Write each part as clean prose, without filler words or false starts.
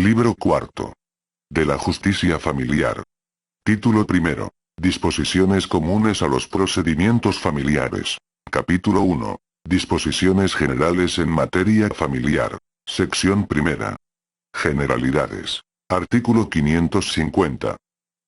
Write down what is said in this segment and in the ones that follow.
Libro cuarto. De la justicia familiar. Título primero. Disposiciones comunes a los procedimientos familiares. Capítulo 1. Disposiciones generales en materia familiar. Sección primera. Generalidades. Artículo 550.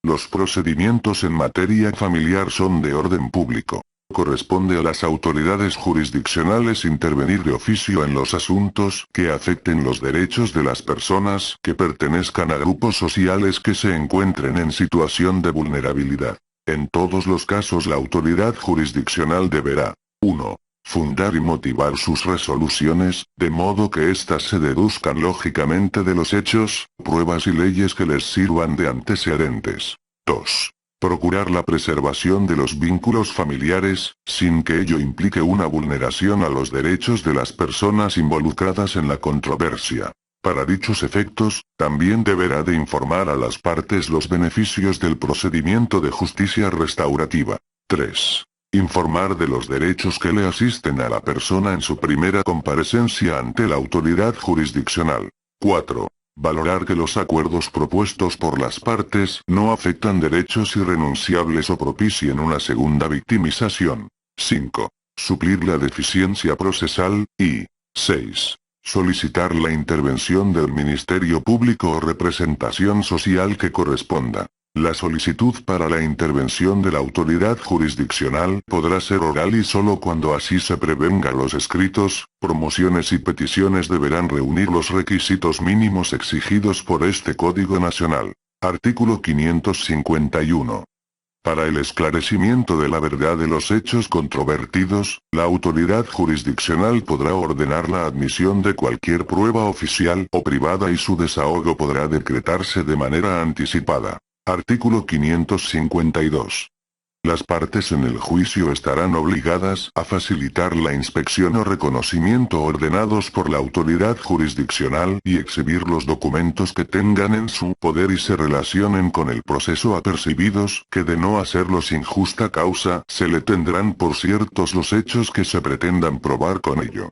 Los procedimientos en materia familiar son de orden público. Corresponde a las autoridades jurisdiccionales intervenir de oficio en los asuntos que afecten los derechos de las personas que pertenezcan a grupos sociales que se encuentren en situación de vulnerabilidad. En todos los casos la autoridad jurisdiccional deberá: 1. Fundar y motivar sus resoluciones, de modo que éstas se deduzcan lógicamente de los hechos, pruebas y leyes que les sirvan de antecedentes. 2. Procurar la preservación de los vínculos familiares, sin que ello implique una vulneración a los derechos de las personas involucradas en la controversia. Para dichos efectos, también deberá de informar a las partes los beneficios del procedimiento de justicia restaurativa. 3. Informar de los derechos que le asisten a la persona en su primera comparecencia ante la autoridad jurisdiccional. 4. Valorar que los acuerdos propuestos por las partes no afectan derechos irrenunciables o propicien una segunda victimización. 5. Suplir la deficiencia procesal, y 6. Solicitar la intervención del Ministerio Público o representación social que corresponda. La solicitud para la intervención de la autoridad jurisdiccional podrá ser oral y solo cuando así se prevenga. Los escritos, promociones y peticiones deberán reunir los requisitos mínimos exigidos por este Código Nacional. Artículo 551. Para el esclarecimiento de la verdad de los hechos controvertidos, la autoridad jurisdiccional podrá ordenar la admisión de cualquier prueba oficial o privada y su desahogo podrá decretarse de manera anticipada. Artículo 552. Las partes en el juicio estarán obligadas a facilitar la inspección o reconocimiento ordenados por la autoridad jurisdiccional y exhibir los documentos que tengan en su poder y se relacionen con el proceso apercibidos que de no hacerlo sin justa causa se le tendrán por ciertos los hechos que se pretendan probar con ello.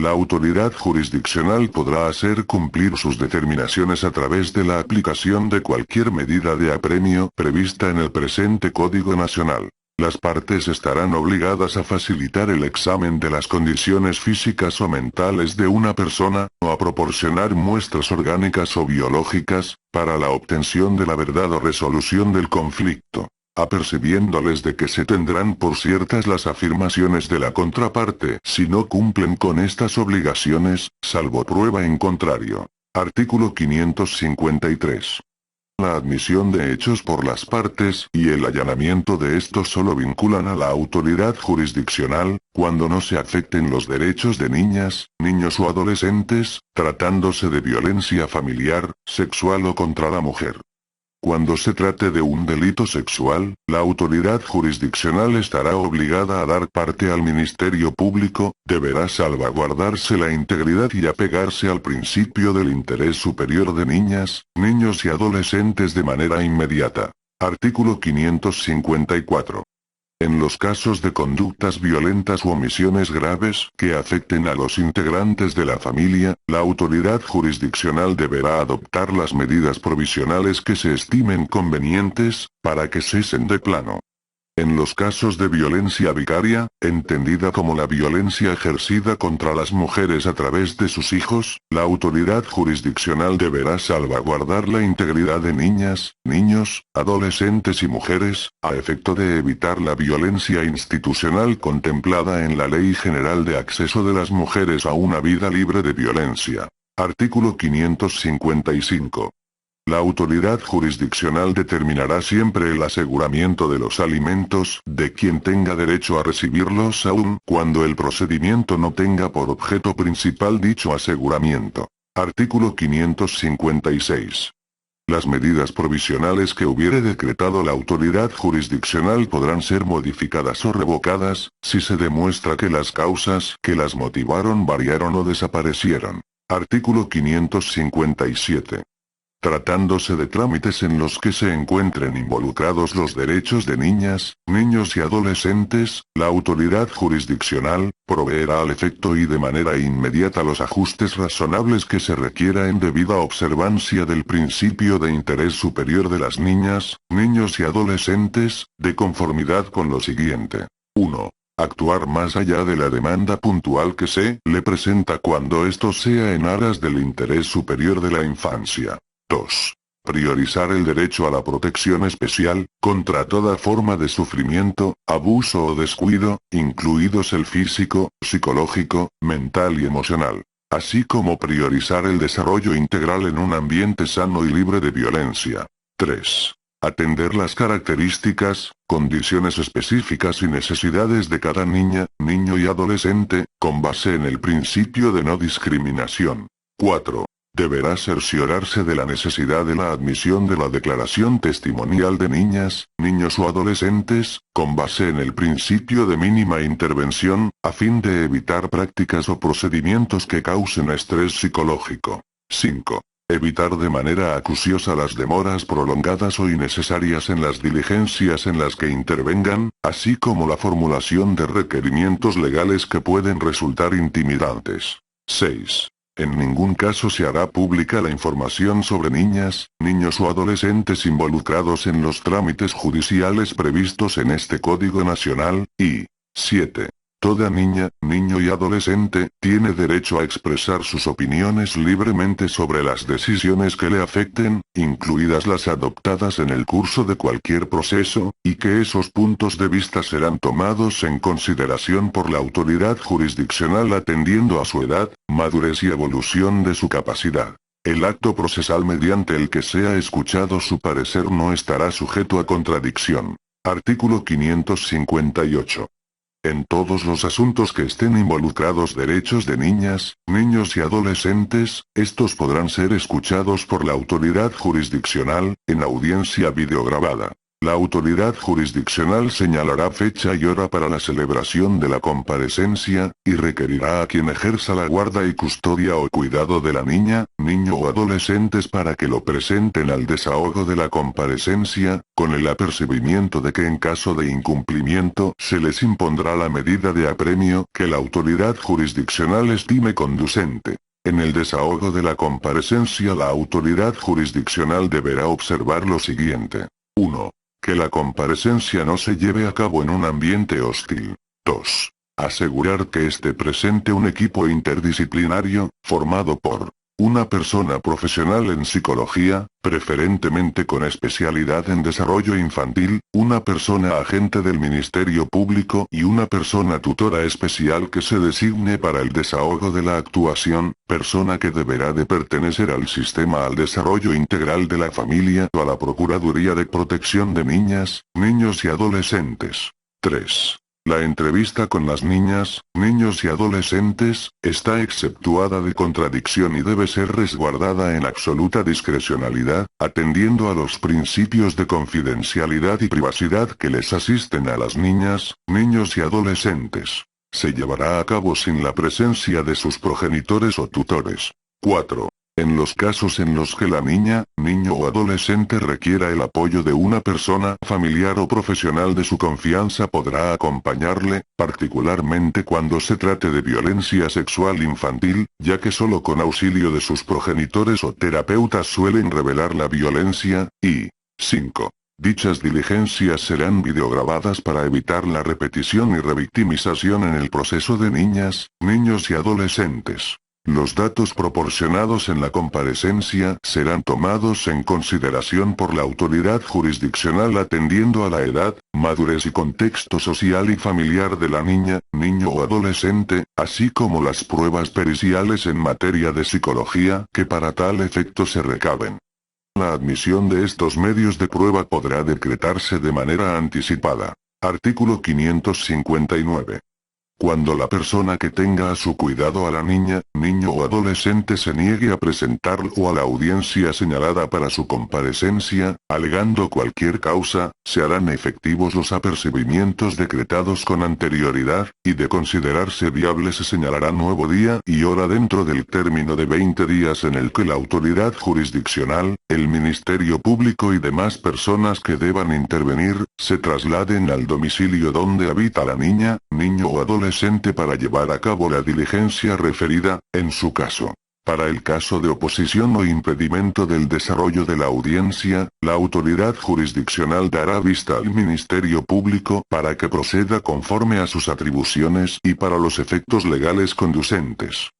La autoridad jurisdiccional podrá hacer cumplir sus determinaciones a través de la aplicación de cualquier medida de apremio prevista en el presente Código Nacional. Las partes estarán obligadas a facilitar el examen de las condiciones físicas o mentales de una persona, o a proporcionar muestras orgánicas o biológicas, para la obtención de la verdad o resolución del conflicto, apercibiéndoles de que se tendrán por ciertas las afirmaciones de la contraparte si no cumplen con estas obligaciones, salvo prueba en contrario. Artículo 553. La admisión de hechos por las partes y el allanamiento de estos solo vinculan a la autoridad jurisdiccional, cuando no se afecten los derechos de niñas, niños o adolescentes, tratándose de violencia familiar, sexual o contra la mujer. Cuando se trate de un delito sexual, la autoridad jurisdiccional estará obligada a dar parte al Ministerio Público, deberá salvaguardarse la integridad y apegarse al principio del interés superior de niñas, niños y adolescentes de manera inmediata. Artículo 554. En los casos de conductas violentas u omisiones graves que afecten a los integrantes de la familia, la autoridad jurisdiccional deberá adoptar las medidas provisionales que se estimen convenientes, para que cesen de plano. En los casos de violencia vicaria, entendida como la violencia ejercida contra las mujeres a través de sus hijos, la autoridad jurisdiccional deberá salvaguardar la integridad de niñas, niños, adolescentes y mujeres, a efecto de evitar la violencia institucional contemplada en la Ley General de Acceso de las Mujeres a una Vida Libre de Violencia. Artículo 555. La autoridad jurisdiccional determinará siempre el aseguramiento de los alimentos de quien tenga derecho a recibirlos aun cuando el procedimiento no tenga por objeto principal dicho aseguramiento. Artículo 556. Las medidas provisionales que hubiere decretado la autoridad jurisdiccional podrán ser modificadas o revocadas, si se demuestra que las causas que las motivaron variaron o desaparecieron. Artículo 557. Tratándose de trámites en los que se encuentren involucrados los derechos de niñas, niños y adolescentes, la autoridad jurisdiccional proveerá al efecto y de manera inmediata los ajustes razonables que se requiera en debida observancia del principio de interés superior de las niñas, niños y adolescentes, de conformidad con lo siguiente. 1. Actuar más allá de la demanda puntual que se le presenta cuando esto sea en aras del interés superior de la infancia. 2. Priorizar el derecho a la protección especial, contra toda forma de sufrimiento, abuso o descuido, incluidos el físico, psicológico, mental y emocional. Así como priorizar el desarrollo integral en un ambiente sano y libre de violencia. 3. Atender las características, condiciones específicas y necesidades de cada niña, niño y adolescente, con base en el principio de no discriminación. 4. Deberá cerciorarse de la necesidad de la admisión de la declaración testimonial de niñas, niños o adolescentes, con base en el principio de mínima intervención, a fin de evitar prácticas o procedimientos que causen estrés psicológico. 5. Evitar de manera acuciosa las demoras prolongadas o innecesarias en las diligencias en las que intervengan, así como la formulación de requerimientos legales que pueden resultar intimidantes. 6. En ningún caso se hará pública la información sobre niñas, niños o adolescentes involucrados en los trámites judiciales previstos en este Código Nacional, y 7. Toda niña, niño y adolescente, tiene derecho a expresar sus opiniones libremente sobre las decisiones que le afecten, incluidas las adoptadas en el curso de cualquier proceso, y que esos puntos de vista serán tomados en consideración por la autoridad jurisdiccional atendiendo a su edad, madurez y evolución de su capacidad. El acto procesal mediante el que sea escuchado su parecer no estará sujeto a contradicción. Artículo 558. En todos los asuntos que estén involucrados derechos de niñas, niños y adolescentes, estos podrán ser escuchados por la autoridad jurisdiccional, en audiencia videograbada. La autoridad jurisdiccional señalará fecha y hora para la celebración de la comparecencia, y requerirá a quien ejerza la guarda y custodia o cuidado de la niña, niño o adolescentes para que lo presenten al desahogo de la comparecencia, con el apercibimiento de que en caso de incumplimiento se les impondrá la medida de apremio que la autoridad jurisdiccional estime conducente. En el desahogo de la comparecencia la autoridad jurisdiccional deberá observar lo siguiente. 1. Que la comparecencia no se lleve a cabo en un ambiente hostil. 2. Asegurar que esté presente un equipo interdisciplinario, formado por una persona profesional en psicología, preferentemente con especialidad en desarrollo infantil, una persona agente del Ministerio Público y una persona tutora especial que se designe para el desahogo de la actuación, persona que deberá de pertenecer al Sistema al Desarrollo Integral de la Familia o a la Procuraduría de Protección de Niñas, Niños y Adolescentes. 3. La entrevista con las niñas, niños y adolescentes, está exceptuada de contradicción y debe ser resguardada en absoluta discrecionalidad, atendiendo a los principios de confidencialidad y privacidad que les asisten a las niñas, niños y adolescentes. Se llevará a cabo sin la presencia de sus progenitores o tutores. 4. En los casos en los que la niña, niño o adolescente requiera el apoyo de una persona familiar o profesional de su confianza podrá acompañarle, particularmente cuando se trate de violencia sexual infantil, ya que solo con auxilio de sus progenitores o terapeutas suelen revelar la violencia, y 5. Dichas diligencias serán videograbadas para evitar la repetición y revictimización en el proceso de niñas, niños y adolescentes. Los datos proporcionados en la comparecencia serán tomados en consideración por la autoridad jurisdiccional atendiendo a la edad, madurez y contexto social y familiar de la niña, niño o adolescente, así como las pruebas periciales en materia de psicología que para tal efecto se recaben. La admisión de estos medios de prueba podrá decretarse de manera anticipada. Artículo 559. Cuando la persona que tenga a su cuidado a la niña, niño o adolescente se niegue a presentarlo a la audiencia señalada para su comparecencia, alegando cualquier causa, se harán efectivos los apercibimientos decretados con anterioridad, y de considerarse viable se señalará nuevo día y hora dentro del término de 20 días en el que la autoridad jurisdiccional, el Ministerio Público y demás personas que deban intervenir, se trasladen al domicilio donde habita la niña, niño o adolescente para llevar a cabo la diligencia referida, en su caso. Para el caso de oposición o impedimento del desarrollo de la audiencia, la autoridad jurisdiccional dará vista al Ministerio Público para que proceda conforme a sus atribuciones y para los efectos legales conducentes.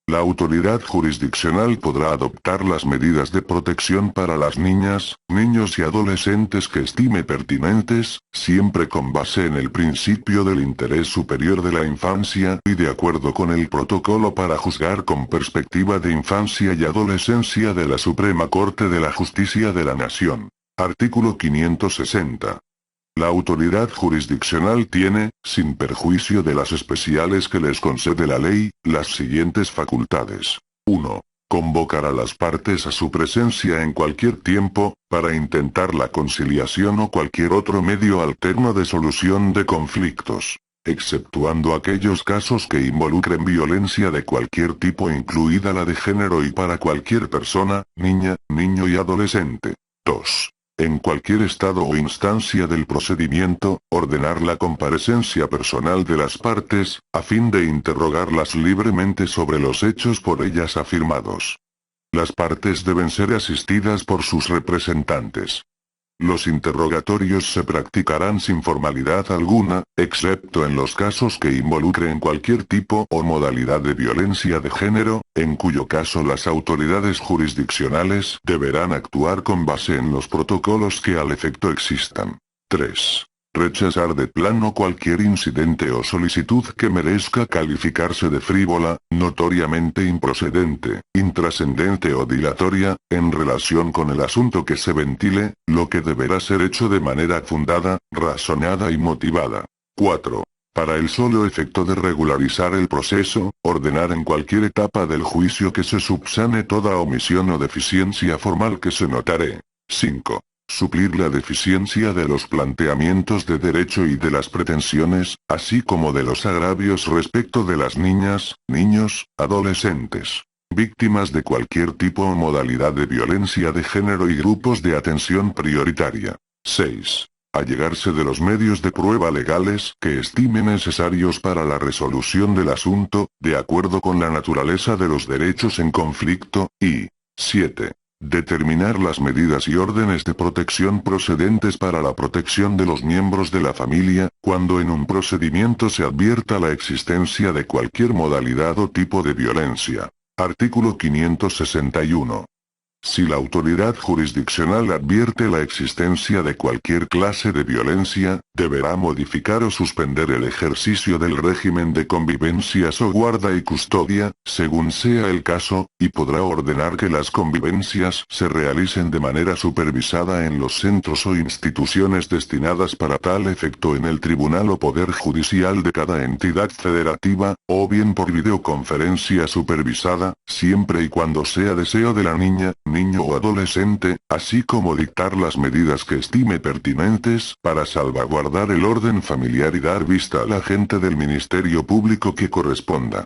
La autoridad jurisdiccional podrá adoptar las medidas de protección para las niñas, niños y adolescentes que estime pertinentes, siempre con base en el principio del interés superior de la infancia y de acuerdo con el protocolo para juzgar con perspectiva de infancia y adolescencia de la Suprema Corte de la Justicia de la Nación. Artículo 560. La autoridad jurisdiccional tiene, sin perjuicio de las especiales que les concede la ley, las siguientes facultades. 1. Convocar a las partes a su presencia en cualquier tiempo, para intentar la conciliación o cualquier otro medio alterno de solución de conflictos, exceptuando aquellos casos que involucren violencia de cualquier tipo incluida la de género y para cualquier persona, niña, niño y adolescente. 2. En cualquier estado o instancia del procedimiento, ordenar la comparecencia personal de las partes, a fin de interrogarlas libremente sobre los hechos por ellas afirmados. Las partes deben ser asistidas por sus representantes. Los interrogatorios se practicarán sin formalidad alguna, excepto en los casos que involucren cualquier tipo o modalidad de violencia de género, en cuyo caso las autoridades jurisdiccionales deberán actuar con base en los protocolos que al efecto existan. 3. Rechazar de plano cualquier incidente o solicitud que merezca calificarse de frívola, notoriamente improcedente, intrascendente o dilatoria, en relación con el asunto que se ventile, lo que deberá ser hecho de manera fundada, razonada y motivada. 4. Para el solo efecto de regularizar el proceso, ordenar en cualquier etapa del juicio que se subsane toda omisión o deficiencia formal que se notare. 5. Suplir la deficiencia de los planteamientos de derecho y de las pretensiones, así como de los agravios respecto de las niñas, niños, adolescentes, víctimas de cualquier tipo o modalidad de violencia de género y grupos de atención prioritaria. 6. Allegarse de los medios de prueba legales que estime necesarios para la resolución del asunto, de acuerdo con la naturaleza de los derechos en conflicto, y 7. Determinar las medidas y órdenes de protección procedentes para la protección de los miembros de la familia, cuando en un procedimiento se advierta la existencia de cualquier modalidad o tipo de violencia. Artículo 561. Si la autoridad jurisdiccional advierte la existencia de cualquier clase de violencia, deberá modificar o suspender el ejercicio del régimen de convivencias o guarda y custodia, según sea el caso, y podrá ordenar que las convivencias se realicen de manera supervisada en los centros o instituciones destinadas para tal efecto en el tribunal o poder judicial de cada entidad federativa, o bien por videoconferencia supervisada, siempre y cuando sea deseo de la niña, niño o adolescente, así como dictar las medidas que estime pertinentes para salvaguardar el orden familiar y dar vista al agente del Ministerio Público que corresponda.